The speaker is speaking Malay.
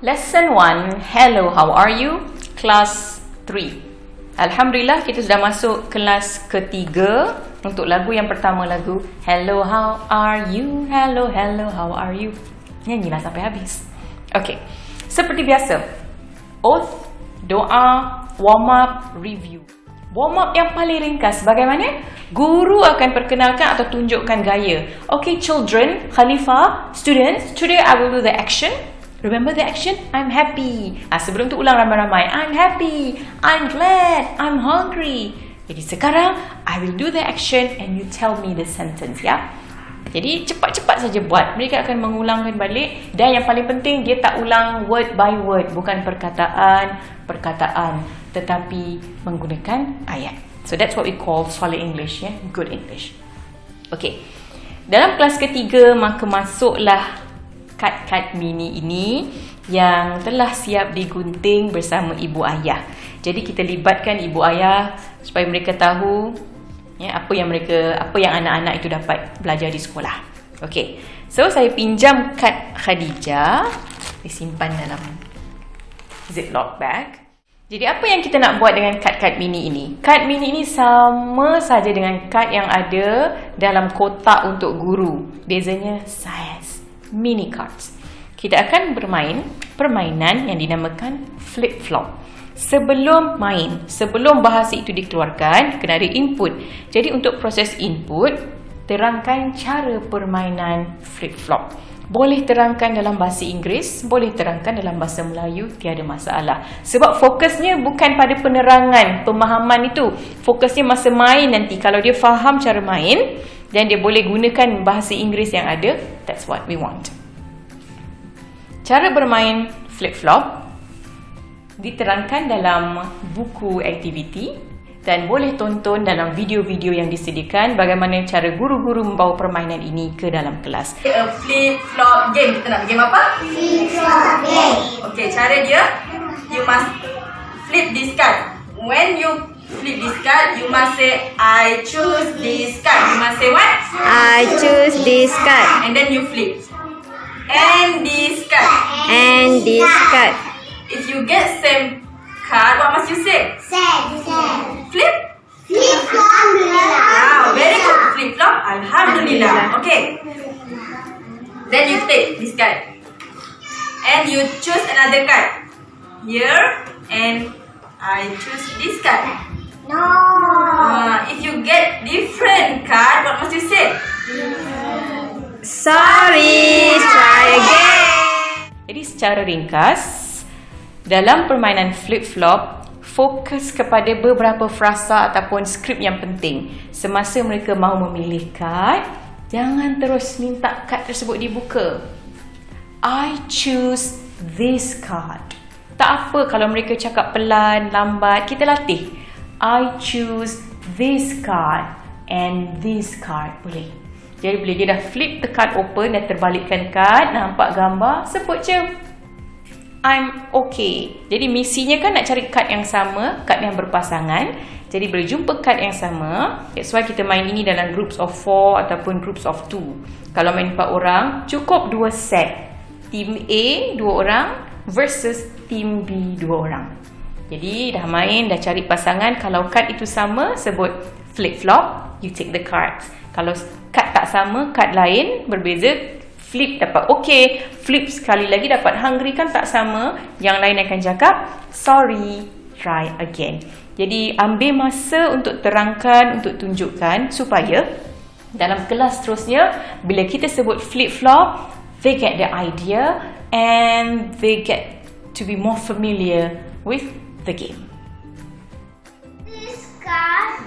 Lesson 1, hello, how are you? Kelas 3. Alhamdulillah, kita sudah masuk kelas ketiga. Untuk lagu yang pertama, lagu Hello, how are you? Hello, hello, how are you? Nyanyilah sampai habis. Okey, seperti biasa, oath, doa, warm up, review. Warm up yang paling ringkas, bagaimana? Guru akan perkenalkan atau tunjukkan gaya. Okay, children, Khalifah, students, today I will do the action. Remember the action? I'm happy. Sebelum tu ulang ramai-ramai. I'm happy, I'm glad, I'm hungry. Jadi sekarang, I will do the action and you tell me the sentence, ya. Jadi cepat-cepat saja buat. Mereka akan mengulangkan balik. Dan yang paling penting, dia tak ulang word by word. Bukan perkataan, tetapi menggunakan ayat. So that's what we call Soleh English, ya. Good English. Okay. Dalam kelas ketiga, maka masuklah kad-kad mini ini yang telah siap digunting bersama ibu ayah. Jadi kita libatkan ibu ayah supaya mereka tahu ya, apa yang anak-anak itu dapat belajar di sekolah. Okey. So saya pinjam kad Khadijah, disimpan dalam ziplock bag. Jadi apa yang kita nak buat dengan kad-kad mini ini? Kad mini ini sama saja dengan kad yang ada dalam kotak untuk guru. Bezanya size. Mini cards. Kita akan bermain permainan yang dinamakan flip-flop. Sebelum main, sebelum bahasa itu dikeluarkan, kena ada input. Jadi untuk proses input, terangkan cara permainan flip-flop. Boleh terangkan dalam bahasa Inggeris, boleh terangkan dalam bahasa Melayu, tiada masalah. Sebab fokusnya bukan pada penerangan, pemahaman itu. Fokusnya masa main nanti. Kalau dia faham cara main dan dia boleh gunakan bahasa Inggeris yang ada, that's what we want. Cara bermain flip-flop diterangkan dalam buku aktiviti dan boleh tonton dalam video-video yang disediakan bagaimana cara guru-guru membawa permainan ini ke dalam kelas. Flip-flop game. Kita nak game apa? Flip-flop game. Okay, cara dia, you must flip this card. When you flip this card, you must say, I choose this card. You must say what? I choose this card. And then you flip. And this card. And this card. If you get same card, what must you say? Same. Flip? Flip-flop. Wow, very good. Flip-flop. Alhamdulillah. Okay. Then you take this card. And you choose another card. Here. And I choose this card. No. If you get different card, what must you say? Sorry, try again. Jadi secara ringkas, dalam permainan flip-flop, fokus kepada beberapa frasa ataupun skrip yang penting. Semasa mereka mahu memilih kad, jangan terus minta kad tersebut dibuka. I choose this card. Tak apa kalau mereka cakap pelan, lambat, kita latih. I choose this card and this card. Boleh. Jadi bila dia dah flip the card open dan terbalikkan card, nampak gambar, sebut je I'm okay. Jadi misinya kan nak cari kad yang sama, kad yang berpasangan. Jadi bila jumpa kad yang sama, that's why kita main ini dalam groups of 4 ataupun groups of 2. Kalau main 4 orang, cukup 2 set. Team A 2 orang versus Team B 2 orang. Jadi dah main, dah cari pasangan. Kalau kad itu sama, sebut flip-flop, you take the cards. Kalau kad tak sama, kad lain berbeza, flip dapat okay. Flip sekali lagi dapat hungry, kan tak sama. Yang lain akan cakap sorry, try again. Jadi ambil masa untuk terangkan, untuk tunjukkan supaya dalam kelas seterusnya bila kita sebut flip-flop, they get the idea and they get to be more familiar with the game. This card